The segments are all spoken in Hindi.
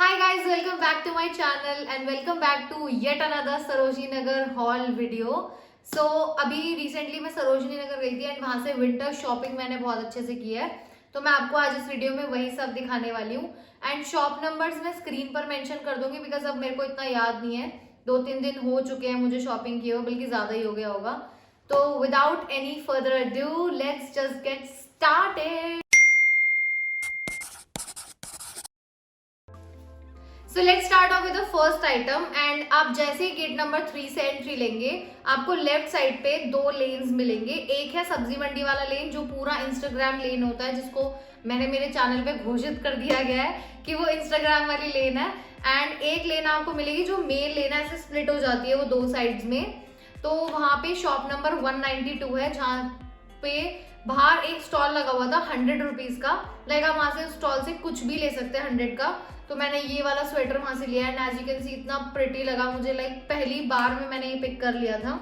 Hi guys, welcome back to my channel and welcome back to yet another Sarojini Nagar haul video. So अभी रिसेंटली मैं सरोजनी नगर गई थी एंड वहां से विंटर शॉपिंग मैंने बहुत अच्छे से की है, तो मैं आपको आज इस वीडियो में वही सब दिखाने वाली हूँ। एंड शॉप नंबर्स मैं स्क्रीन पर मेंशन कर दूंगी बिकॉज अब मेरे को इतना याद नहीं है, 2-3 दिन हो चुके हैं मुझे शॉपिंग किए हुए, बल्कि ज्यादा ही हो गया होगा। तो without any further adieu let's just get started. So let's start of with the first item. And आप जैसे ही गेट नंबर 3 से एंट्री लेंगे आपको लेफ्ट साइड पे 2 लेन्स मिलेंगे। एक है सब्जी मंडी वाला लेन जो पूरा इंस्टाग्राम लेन होता है, जिसको मैंने मेरे चैनल पे घोषित कर दिया गया है कि वो इंस्टाग्राम वाली लेन है। एंड एक लेन आपको मिलेगी जो मेन लेन है, ऐसे स्प्लिट हो जाती है वो 2 साइड्स में। तो वहां पे शॉप नंबर 192 है, जहाँ पे बाहर एक स्टॉल लगा हुआ था 100 रुपीज का। लाइक आप वहां से उस स्टॉल से कुछ भी ले सकते हैं 100 का। तो मैंने ये वाला स्वेटर वहां से लिया है and as you can see इतना प्रिटी लगा मुझे, लाइक पहली बार में मैंने ये पिक कर लिया था।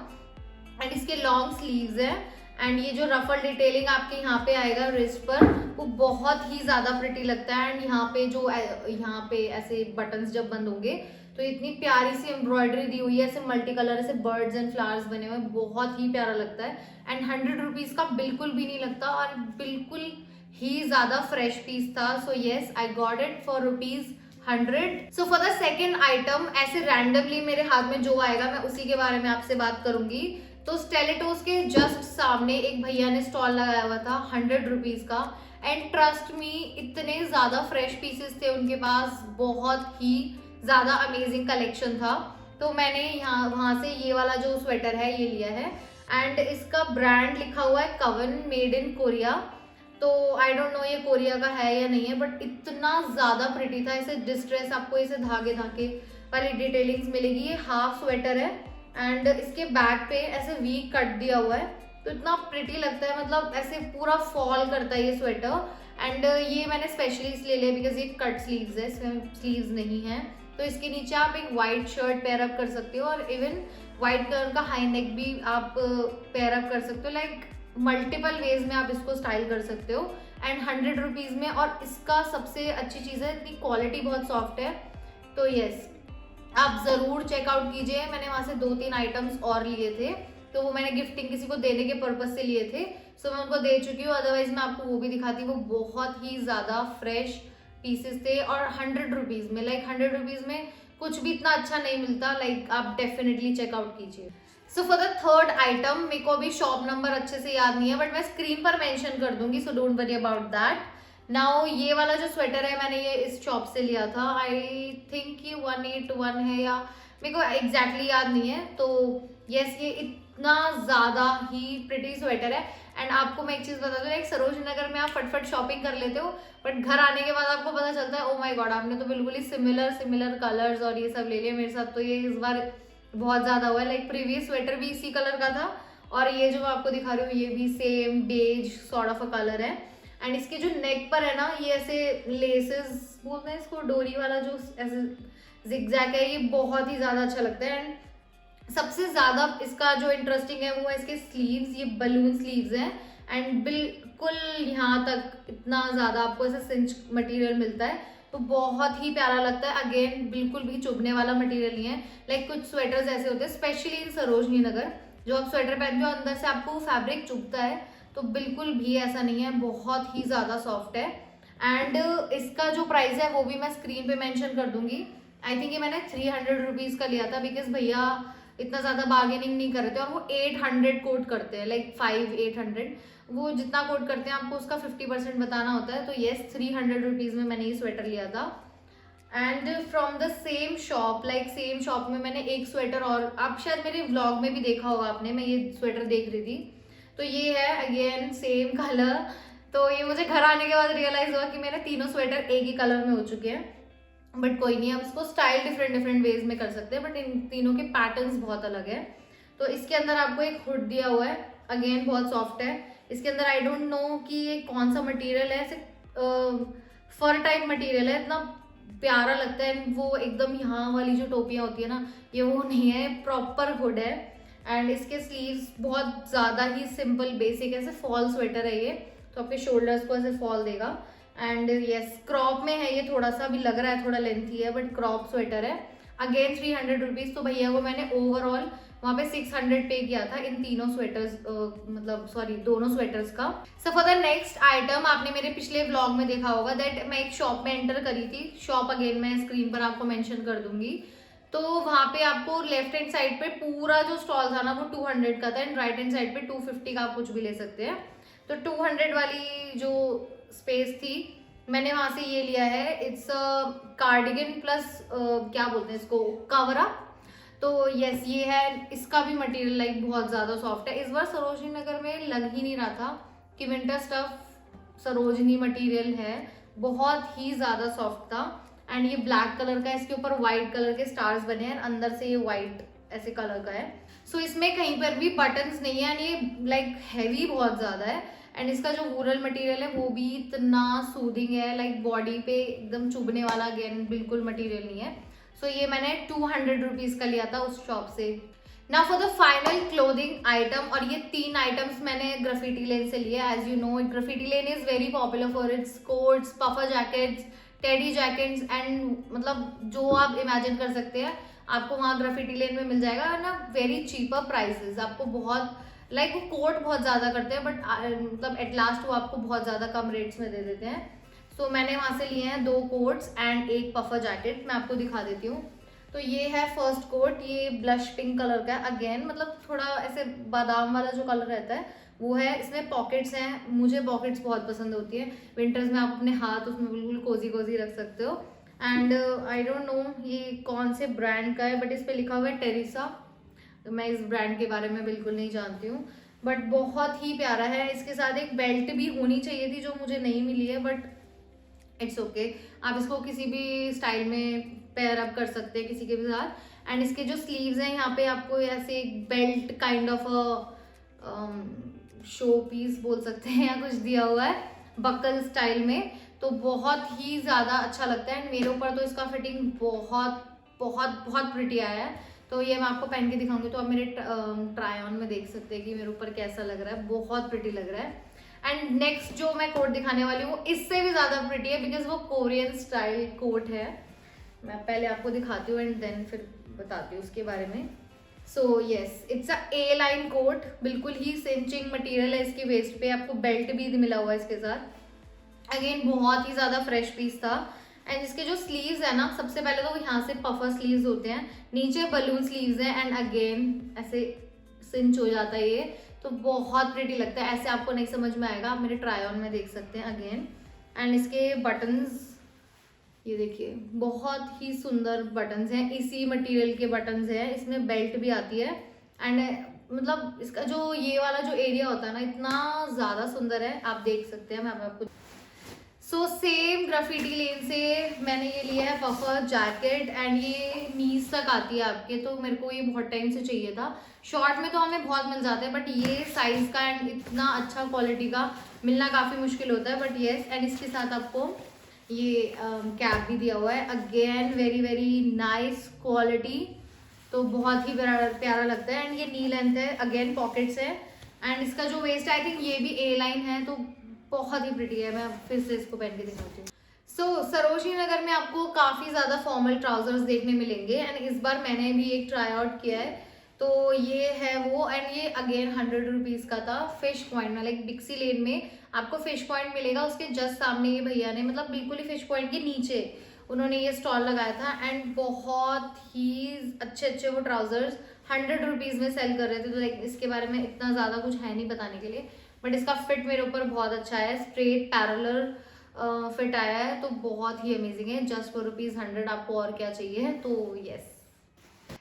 एंड इसके लॉन्ग स्लीव्स है एंड ये जो रफल डिटेलिंग आपके यहाँ पे आएगा रिस्ट पर, वो बहुत ही ज्यादा प्रिटी लगता है। एंड यहाँ पे जो यहाँ पे ऐसे बटन्स जब बंद होंगे तो इतनी प्यारी सी एम्ब्रॉयडरी दी हुई है, ऐसे मल्टी कलर ऐसे बर्ड्स एंड फ्लावर्स बने हुए, बहुत ही प्यारा लगता है। एंड 100 रुपीज का बिल्कुल भी नहीं लगता और बिल्कुल ही ज्यादा फ्रेश पीस था। So yes, I got it for ₹100। So for the second item, ऐसे रैंडमली मेरे हाथ में जो आएगा मैं उसी के बारे में आपसे बात करूंगी। तो स्टेलेटोस के जस्ट सामने एक भैया ने स्टॉल लगाया हुआ था 100 रुपीज का। एंड ट्रस्ट मी, इतने ज्यादा फ्रेश पीसेस थे उनके पास, बहुत ही ज्यादा अमेजिंग कलेक्शन था। तो मैंने यहाँ वहां से ये वाला जो स्वेटर है ये लिया है एंड इसका ब्रांड लिखा हुआ है कवन, मेड इन कोरिया। तो आई डोंट नो ये कोरिया का है या नहीं है, बट इतना ज्यादा प्रिटी था। ऐसे डिस्ट्रेस आपको ऐसे धागे धागे वाली डिटेलिंग्स मिलेगी। ये हाफ स्वेटर है एंड इसके बैक पे ऐसे वी कट दिया हुआ है, तो इतना प्रिटी लगता है, मतलब ऐसे पूरा फॉल करता है ये स्वेटर। एंड ये मैंने स्पेशली इसलिए लिया बिकॉज ये कट स्लीव्स है, इसमें स्लीव्स नहीं है। तो इसके नीचे आप एक व्हाइट शर्ट पेयर अप कर सकते हो और इवन व्हाइट कलर का हाई नेक भी आप पेयर अप कर सकते हो। लाइक मल्टीपल वेज में आप इसको स्टाइल कर सकते हो एंड 100 रुपीज में। और इसका सबसे अच्छी चीज है इतनी क्वालिटी बहुत सॉफ्ट है। तो यस, आप जरूर चेकआउट कीजिए। मैंने वहां से 2-3 आइटम्स और लिए थे, तो वो मैंने गिफ्टिंग किसी को देने के पर्पज से लिए थे, सो मैं उनको दे चुकी हूँ। अदरवाइज मैं आपको वो भी दिखाती, वो बहुत ही ज्यादा फ्रेश पीसेस थे और 100 रुपीज में, लाइक 100 रुपीज में कुछ भी इतना अच्छा नहीं मिलता। लाइक आप डेफिनेटली चेकआउट कीजिए। So for the third item, मेरे को अभी शॉप नंबर अच्छे से याद नहीं है बट मैं स्क्रीन पर मेंशन कर दूंगी, so don't worry about that. Now ये वाला जो स्वेटर है मैंने ये इस शॉप से लिया था, आई थिंक ये 181 है या मेरे को एग्जैक्टली याद नहीं है। तो यस, ये इतना ज्यादा ही प्रिटी स्वेटर है। एंड आपको मैं एक चीज बता दूं, एक सरोजनी नगर में आप फटफट शॉपिंग कर लेते हो बट घर आने के बाद आपको पता चलता है ओ माय गॉड, आपने तो बिल्कुल ही सिमिलर कलर्स और ये सब ले लिए। मेरे साथ तो ये इस बार बहुत ज्यादा हुआ है। लाइक प्रीवियस स्वेटर भी इसी कलर का था और ये जो मैं आपको दिखा रही हूँ ये भी same beige sort of a colour है। एंड इसके जो नेक पर है ना, ये ऐसे लेसेस बोलते हैं इसको, डोरी वाला जो ऐसे जिगजैग है, ये बहुत ही ज्यादा अच्छा लगता है। एंड सबसे ज्यादा इसका जो इंटरेस्टिंग है वो है इसके स्लीव्स, ये बलून स्लीव्स हैं एंड बिल्कुल यहाँ तक इतना ज्यादा आपको ऐसे सिंच मटेरियल मिलता है, तो बहुत ही प्यारा लगता है। अगेन बिल्कुल भी चुभने वाला मटेरियल नहीं है। लाइक कुछ स्वेटर्स ऐसे होते हैं स्पेशली इन सरोजनी नगर, जो आप स्वेटर पहनते हो अंदर से आपको फैब्रिक चुभता है, तो बिल्कुल भी ऐसा नहीं है, बहुत ही ज्यादा सॉफ्ट है। एंड इसका जो प्राइस है वो भी मैं स्क्रीन पे मेंशन कर दूंगी। आई थिंक ये मैंने 300 रुपीज का लिया था बिकॉज भैया इतना ज्यादा बार्गेनिंग नहीं कर रहे थे और वो 800 कोट करते हैं, लाइक 5-800 वो जितना कोट करते हैं आपको उसका 50% बताना होता है। तो येस, 300 रुपीज में मैंने ये स्वेटर लिया था। And from the same shop, like same shop में मैंने एक स्वेटर और, आप शायद मेरे व्लॉग में भी देखा होगा आपने, मैं ये स्वेटर देख रही थी। तो ये है अगेन सेम कलर। तो ये मुझे घर आने के बाद रियलाइज हुआ कि मेरे तीनों स्वेटर एक ही कलर में हो चुके हैं, बट कोई नहीं, आप इसको स्टाइल डिफरेंट वेज में कर सकते हैं, बट इन तीनों के पैटर्न्स बहुत अलग है। तो इसके अंदर आपको एक हुड दिया हुआ है, अगेन बहुत सॉफ्ट है। इसके अंदर आई डोंट नो कि ये कौन सा मटेरियल है, ऐसे फर टाइप मटेरियल है, इतना प्यारा लगता है। वो एकदम यहाँ वाली जो टोपियाँ होती है ना, ये वो नहीं है, प्रॉपर हुड है। एंड इसके स्लीव्स बहुत ज्यादा ही सिंपल बेसिक ऐसे फॉल स्वेटर है ये, तो आपके शोल्डर्स को ऐसे फॉल देगा एंड यस क्रॉप में है ये, थोड़ा सा भी लग रहा है थोड़ा लेंथी है बट क्रॉप स्वेटर है। Again 300 rupees. तो भैया को मैंने ओवरऑल वहाँ पे 600 पे किया था इन तीनों स्वेटर्स, मतलब सॉरी दोनों स्वेटर्स का। So for the next item, आपने मेरे पिछले व्लॉग में देखा होगा दैट मैं एक शॉप में एंटर करी थी। शॉप अगेन मैं स्क्रीन पर आपको मेंशन कर दूंगी। तो वहाँ पे आपको लेफ्ट हैंड साइड पे पूरा जो स्टॉल था ना वो 200 का था, एंड राइट हैंड साइड पे 250 का आप कुछ भी ले सकते हैं। तो 200 वाली जो स्पेस थी मैंने वहां से ये लिया है। इट्स कार्डिगन प्लस क्या बोलते हैं इसको, कवरा। तो यस ये है, इसका भी मटेरियल लाइक बहुत ज्यादा सॉफ्ट है। इस बार सरोजनी नगर में लग ही नहीं रहा था कि विंटर स्टफ सरोजनी मटेरियल है, बहुत ही ज्यादा सॉफ्ट था। एंड ये ब्लैक कलर का है, इसके ऊपर व्हाइट कलर के स्टार्स बने हैं, अंदर से ये व्हाइट ऐसे कलर का है। सो इसमें कहीं पर भी बटन्स नहीं है, एंड ये लाइक हैवी बहुत ज्यादा है। एंड इसका जो वूरल मटेरियल है वो भी इतना सूदिंग है, लाइक बॉडी पे एकदम चुभने वाला अगेन बिल्कुल मटेरियल नहीं है। सो ये मैंने 200 रुपीज का लिया था उस शॉप से। Now for the final clothing item, और ये 3 आइटम्स मैंने ग्राफिटी लेन से लिए। As you know graffiti lane is very popular for its coats, puffer jackets, teddy jackets, and मतलब जो आप इमेजिन कर सकते हैं आपको वहाँ ग्राफिटी लेन में मिल जाएगा ना, वेरी चीपर प्राइसेस। आपको बहुत लाइक वो कोट बहुत ज़्यादा करते हैं बट मतलब एट लास्ट वो आपको बहुत ज़्यादा कम रेट्स में दे देते हैं। सो मैंने वहाँ से लिए हैं 2 कोट्स एंड एक पफर जैकेट। मैं आपको दिखा देती हूँ। तो ये है फर्स्ट कोट, ये ब्लश पिंक कलर का है। अगेन मतलब थोड़ा ऐसे बादाम वाला जो कलर रहता है वो है। इसमें पॉकेट्स हैं, मुझे पॉकेट्स बहुत पसंद होती है। विंटर्स में आप अपने हाथ उसमें बिल्कुल कोजी कोजी रख सकते हो। एंड आई डोंट नो ये कौन से ब्रांड का है बट इस पर लिखा हुआ है टेरिसा। तो मैं इस ब्रांड के बारे में बिल्कुल नहीं जानती हूँ बट बहुत ही प्यारा है। इसके साथ एक बेल्ट भी होनी चाहिए थी जो मुझे नहीं मिली है बट इट्स ओके। आप इसको किसी भी स्टाइल में पेयर अप कर सकते हैं किसी के भी साथ। एंड इसके जो स्लीव्स हैं यहाँ पे आपको ऐसे एक belt kind of show piece बोल सकते हैं या कुछ दिया हुआ है बकल स्टाइल में। तो बहुत ही ज़्यादा अच्छा लगता है। एंड मेरे ऊपर तो इसका फिटिंग बहुत बहुत बहुत प्रिटी आया है। तो ये मैं आपको पहन के दिखाऊंगी तो आप मेरे ट्राई ऑन में देख सकते हैं कि मेरे ऊपर कैसा लग रहा है, बहुत प्रिटी लग रहा है। एंड नेक्स्ट जो मैं कोट दिखाने वाली हूँ इससे भी ज़्यादा प्रिटी है बिकॉज वो कोरियन स्टाइल कोट है। मैं पहले आपको दिखाती हूँ एंड देन फिर बताती हूँ उसके बारे में। So yes it's a A line coat, बिल्कुल ही सिंचिंग मटेरियल है इसकी वेस्ट पे। आपको बेल्ट भी मिला हुआ है इसके साथ। अगेन बहुत ही ज़्यादा फ्रेश पीस था। एंड इसके जो स्लीव्स है ना, सबसे पहले तो यहाँ से पफर स्लीव्स होते हैं, नीचे बलून स्लीव्स हैं एंड अगेन ऐसे सिंच हो जाता है ये। तो बहुत प्रिटी लगता है। ऐसे आपको नहीं समझ में आएगा, आप मेरे ट्राई ऑन में देख सकते हैं अगेन। एंड इसके बटन्स ये देखिए बहुत ही सुंदर बटन्स हैं, इसी मटेरियल के बटन्स हैं। इसमें बेल्ट भी आती है। एंड मतलब इसका जो ये वाला जो एरिया होता है ना इतना ज़्यादा सुंदर है, आप देख सकते हैं। मैं आपको सो सेम ग्राफिटी लेन से मैंने ये लिया है पफर जैकेट एंड ये नीज तक आती है आपके। तो मेरे को ये बहुत टाइम से चाहिए था। शॉर्ट में तो हमें बहुत मिल जाते हैं बट ये साइज का एंड इतना अच्छा क्वालिटी का मिलना काफ़ी मुश्किल होता है बट येस। एंड इसके साथ आपको ये कैप भी दिया हुआ है। Again very very nice quality, तो बहुत ही प्यारा लगता है। एंड ये नी लेंथ है, अगेन पॉकेट्स है। एंड इसका जो वेस्ट है आई थिंक ये भी ए लाइन है, तो बहुत ही प्रिटी है। मैं फिर से इसको पहन के दिखाती हूँ। सो सरोजनी नगर में आपको काफ़ी ज़्यादा फॉर्मल ट्राउजर्स देखने मिलेंगे एंड इस बार मैंने भी एक ट्राई आउट किया है। तो ये है वो, एंड ये अगेन 100 रुपीज़ का था। फिश पॉइंट में लाइक बिक्सी लेन में आपको फिश पॉइंट मिलेगा, उसके जस्ट सामने ये भैया ने मतलब बिल्कुल ही फिश पॉइंट के नीचे उन्होंने ये स्टॉल लगाया था। एंड बहुत ही अच्छे अच्छे वो ट्राउजर्स 100 रुपीज़ में सेल कर रहे थे। तो लाइक इसके बारे में इतना ज़्यादा कुछ है नहीं बताने के लिए बट इसका फिट मेरे ऊपर बहुत अच्छा है, स्ट्रेट पैरेलल फिट आया है। तो बहुत ही अमेजिंग है, जस्ट फॉर ₹100। आपको और क्या चाहिए। तो yes.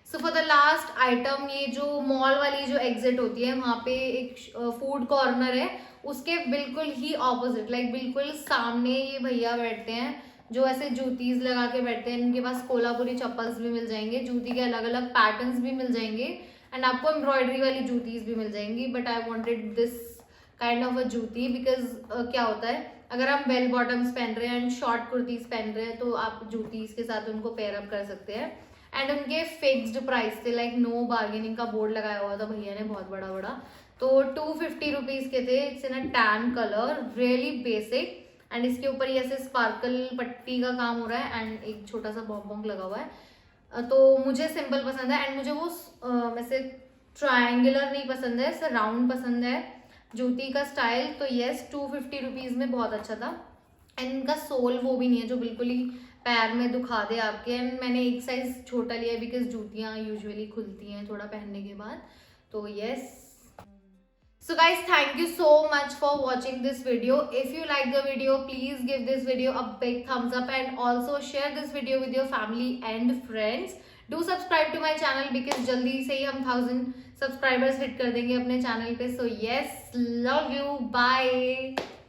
So for the last item, ये जो मॉल वाली जो एग्जिट होती है वहाँ पे एक फूड कॉर्नर है, उसके बिल्कुल ही ऑपोजिट लाइक बिल्कुल सामने ये भैया बैठते हैं जो ऐसे जूतीज लगा के बैठते हैं। इनके पास कोल्हापुरी चप्पल्स भी मिल जाएंगे, जूती के अलग अलग पैटर्न्स भी मिल जाएंगे एंड आपको एम्ब्रॉयडरी वाली जूतीज भी मिल जाएंगी। But I wanted this kind of a जूती बिकॉज क्या होता है अगर हम बेल बॉटम्स पहन रहे हैं एंड शॉर्ट कुर्तीज पहन रहे हैं तो आप जूतीज के साथ उनको पेयर अप कर सकते हैं। एंड उनके फिक्स्ड प्राइस थे, लाइक नो बार्गेनिंग का बोर्ड लगाया हुआ था भैया ने बहुत बड़ा बड़ा। तो 250 रुपीज़ के थे। It's in a tan colour, really basic and इसके ऊपर ये ऐसे स्पार्कल पट्टी का काम हो रहा है एंड एक छोटा सा बॉम्ब लगा हुआ है। तो मुझे सिंपल पसंद है एंड मुझे वो वैसे ट्रायंगुलर नहीं पसंद है, ऐसे राउंड पसंद है जूती का स्टाइल। तो येस 250 रुपीज़ में बहुत अच्छा था एंड इनका सोल वो भी नहीं है जो बिल्कुल ही पैर में दुखा दे आपके। एंड मैंने एक साइज छोटा लिया है बिकॉज जूतियाँ यूजुअली खुलती हैं थोड़ा पहनने के बाद। तो yes, so guys, thank you so much for watching this video. If you like the video, please give this video a big thumbs up and also share this video with your family and friends. Do subscribe to my channel because जल्दी से ही हम 1000 सब्सक्राइबर्स हिट कर देंगे अपने चैनल पे। So yes, love you, bye.